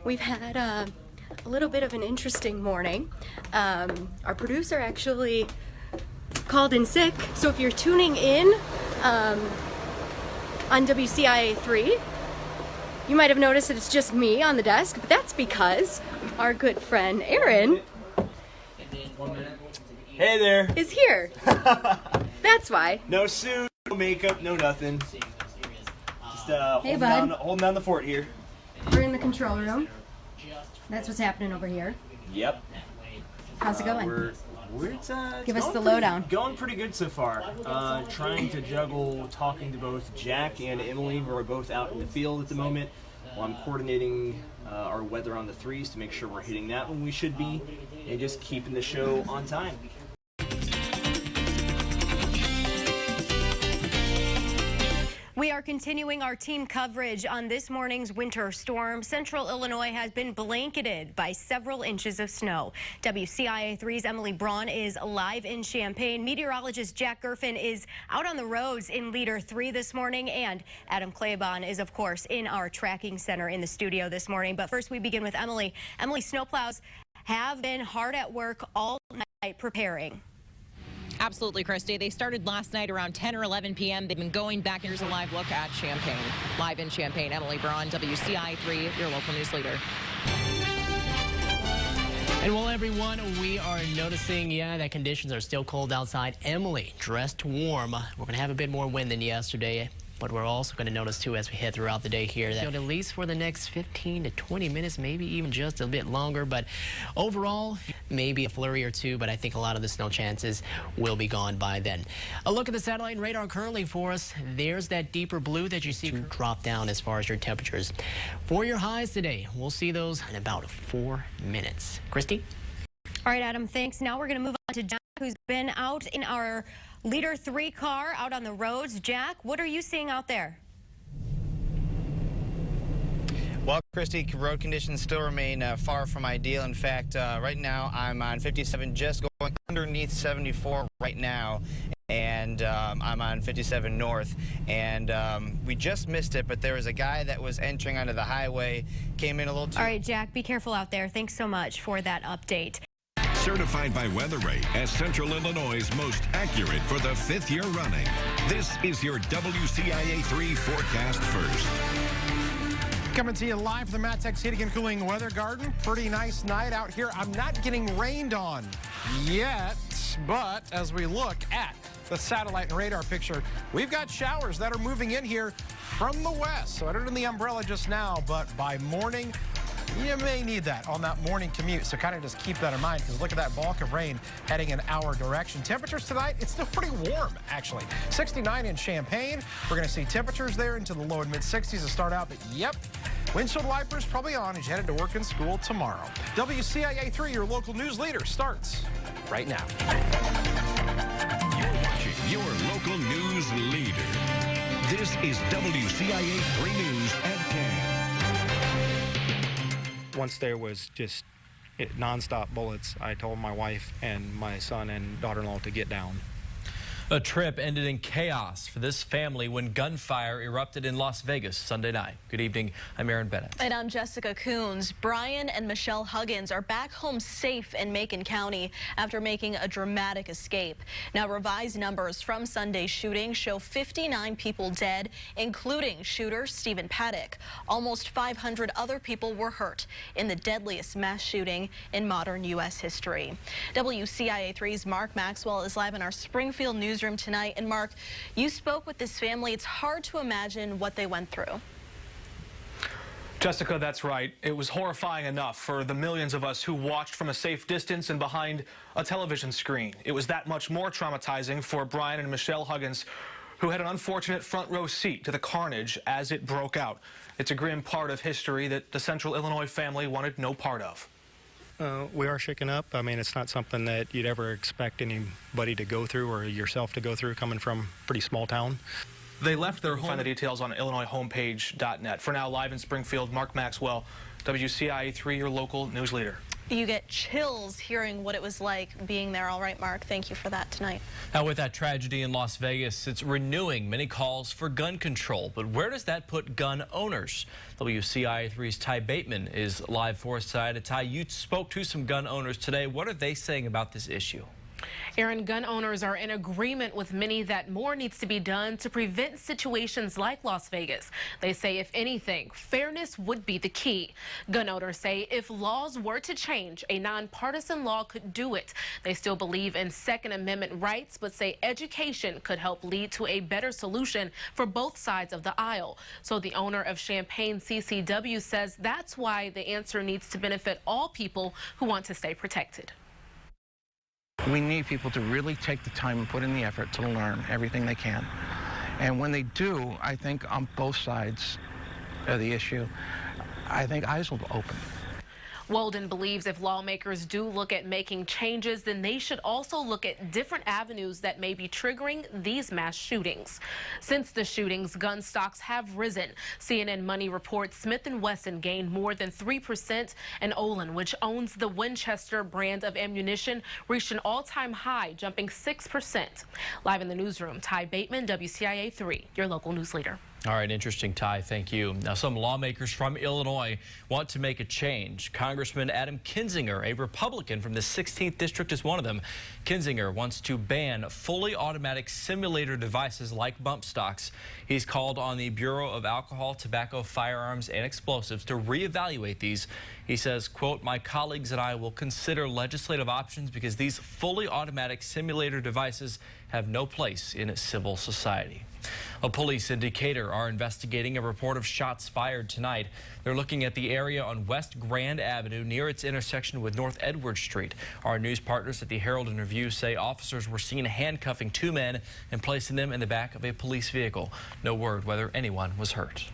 We've had a little bit of an interesting morning. Our producer actually called in sick, so if you're tuning in on WCIA3, you might have noticed that it's just me on the desk, but that's because our good friend Aaron Hey there. is here. That's why. No suit, no makeup, no nothing. Just Hey, holding down the fort here. We're in the control room. That's what's happening over here. Yep. How's it going? Give us the lowdown. Going pretty good so far. Trying to juggle talking to both Jack and Emily, who are both out in the field at the moment, while I'm coordinating our weather on the threes to make sure we're hitting that when we should be, and just keeping the show on time. We are continuing our team coverage on this morning's winter storm. Central Illinois has been blanketed by several inches of snow. WCIA3's Emily Braun is live in Champaign. Meteorologist Jack Gerfin is out on the roads in Leader 3 this morning. And Adam Claybon is, of course, in our tracking center in the studio this morning. But first, we begin with Emily. Emily, snowplows have been hard at work all night preparing. Absolutely, Christy. They started last night around 10 or 11 p.m. They've been going back. Here's a live look at Champaign. Live in Champaign, Emily Braun, WCIA3, your local news leader. And well, everyone, we are noticing, that conditions are still cold outside. Emily, dressed warm. We're going to have a bit more wind than yesterday. But we're also going to notice, too, as we head throughout the day here, that at least for the next 15 to 20 minutes, maybe even just a bit longer. But overall, maybe a flurry or two, but I think a lot of the snow chances will be gone by then. A look at the satellite and radar currently for us. There's that deeper blue that you see drop down as far as your temperatures. For your highs today, we'll see those in about 4 minutes. Christy? All right, Adam, thanks. Now we're going to move on to Jack, who's been out in our Leader 3 car out on the roads. Jack, what are you seeing out there? Well, Christy, road conditions still remain far from ideal. In fact, right now I'm on 57, just going underneath 74 right now. And I'm on 57 North, and we just missed it, but there was a guy that was entering onto the highway, came in a little too... All right, Jack, be careful out there. Thanks so much for that update. Certified by WeatherRate as Central Illinois' most accurate for the 5th year running. This is your WCIA3 forecast first. Coming to you live from the Matex Heating and Cooling Weather Garden. Pretty nice night out here. I'm not getting rained on yet, but as we look at the satellite and radar picture, we've got showers that are moving in here from the west. So I don't in the umbrella just now, but by morning, you may need that on that morning commute, so kind of just keep that in mind, because look at that bulk of rain heading in our direction. Temperatures tonight, it's still pretty warm, actually. 69 in Champaign. We're going to see temperatures there into the low and mid-60s to start out, but yep, windshield wipers probably on as you headed to work and school tomorrow. WCIA3, your local news leader, starts right now. You're watching your local news leader. This is WCIA3 News at 10. Once there was just nonstop bullets, I told my wife and my son and daughter-in-law to get down. A trip ended in chaos for this family when gunfire erupted in Las Vegas Sunday night. Good evening. I'm Aaron Bennett. And I'm Jessica Coons. Brian and Michelle Huggins are back home safe in Macon County after making a dramatic escape. Now, revised numbers from Sunday's shooting show 59 people dead, including shooter Stephen Paddock. Almost 500 other people were hurt in the deadliest mass shooting in modern U.S. history. WCIA3's Mark Maxwell is live in our Springfield newsroom tonight. And Mark, you spoke with this family. It's hard to imagine what they went through. Jessica, that's right. It was horrifying enough for the millions of us who watched from a safe distance and behind a television screen. It was that much more traumatizing for Brian and Michelle Huggins, who had an unfortunate front row seat to the carnage as it broke out. It's a grim part of history that the Central Illinois family wanted no part of. We are shaken up. I mean, it's not something that you'd ever expect anybody to go through or yourself to go through coming from a pretty small town. They left their home. Find the details on IllinoisHomepage.net. For now, live in Springfield, Mark Maxwell, WCIA3, your local news leader. You get chills hearing what it was like being there. All right, Mark, thank you for that tonight. Now, with that tragedy in Las Vegas, it's renewing many calls for gun control. But where does that put gun owners? WCIA3's Ty Bateman is live for us tonight. Ty, you spoke to some gun owners today. What are they saying about this issue? Aaron, gun owners are in agreement with many that more needs to be done to prevent situations like Las Vegas. They say, if anything, fairness would be the key. Gun owners say if laws were to change, a nonpartisan law could do it. They still believe in Second Amendment rights, but say education could help lead to a better solution for both sides of the aisle. So the owner of Champaign CCW says that's why the answer needs to benefit all people who want to stay protected. We need people to really take the time and put in the effort to learn everything they can. And when they do, I think on both sides of the issue, I think eyes will open. Walden believes if lawmakers do look at making changes, then they should also look at different avenues that may be triggering these mass shootings. Since the shootings, gun stocks have risen. CNN Money reports Smith & Wesson gained more than 3%, and Olin, which owns the Winchester brand of ammunition, reached an all-time high, jumping 6%. Live in the newsroom, Ty Bateman, WCIA 3, your local news leader. All right, interesting, Ty. Thank you. Now, some lawmakers from Illinois want to make a change. Congressman Adam Kinzinger, a Republican from the 16th District, is one of them. Kinzinger wants to ban fully automatic simulator devices like bump stocks. He's called on the Bureau of Alcohol, Tobacco, Firearms, and Explosives to reevaluate these. He says, quote, "My colleagues and I will consider legislative options because these fully automatic simulator devices have no place in civil society." A police in Decatur are investigating a report of shots fired tonight. They're looking at the area on West Grand Avenue near its intersection with North Edward Street. Our news partners at the Herald and Review say officers were seen handcuffing two men and placing them in the back of a police vehicle. No word whether anyone was hurt.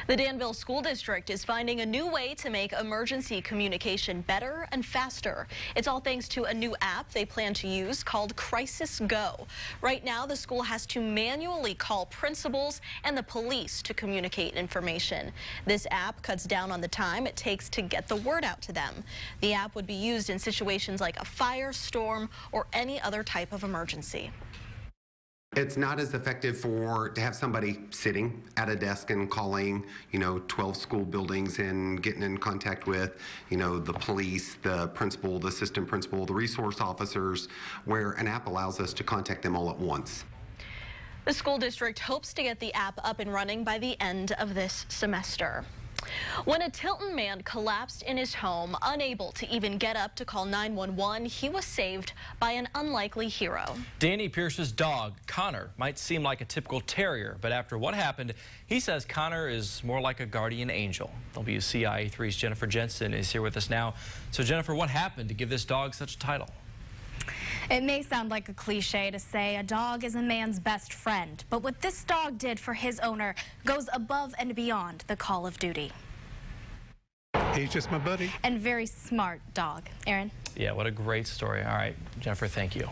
The Danville School District is finding a new way to make emergency communication better and faster. It's all thanks to a new app they plan to use called Crisis Go. Right now, the school has to manually call principals and the police to communicate information. This app cuts down on the time it takes to get the word out to them. The app would be used in situations like a fire, storm, or any other type of emergency. It's not as effective to have somebody sitting at a desk and calling, 12 school buildings and getting in contact with, the police, the principal, the assistant principal, the resource officers, where an app allows us to contact them all at once. The school district hopes to get the app up and running by the end of this semester. When a Tilton man collapsed in his home, unable to even get up to call 911, he was saved by an unlikely hero. Danny Pierce's dog, Connor, might seem like a typical terrier, but after what happened, he says Connor is more like a guardian angel. WCIA3's Jennifer Jensen is here with us now. So, Jennifer, what happened to give this dog such a title? It may sound like a cliche to say a dog is a man's best friend, but what this dog did for his owner goes above and beyond the call of duty. He's just my buddy. And very smart dog. Aaron? Yeah, what a great story. All right, Jennifer, thank you.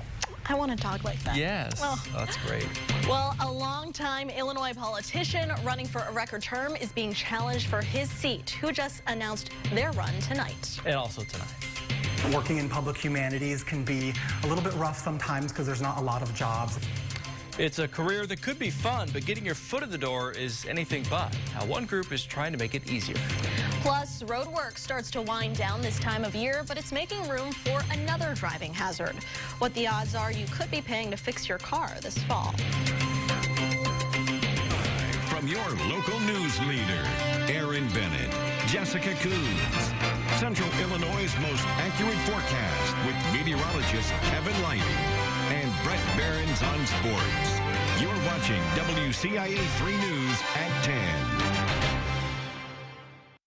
I want a dog like that. Yes, that's great. Well, a longtime Illinois politician running for a record term is being challenged for his seat, who just announced their run tonight. And also tonight. Working in public humanities can be a little bit rough sometimes because there's not a lot of jobs. It's a career that could be fun, but getting your foot in the door is anything but. Now, one group is trying to make it easier. Plus, road work starts to wind down this time of year, but it's making room for another driving hazard. What the odds are you could be paying to fix your car this fall. From your local news leader, Aaron Bennett, Jessica Coons, Central Illinois' most accurate forecast with meteorologist Kevin Lighty and Brett Behrens on sports. You're watching WCIA 3 News at 10.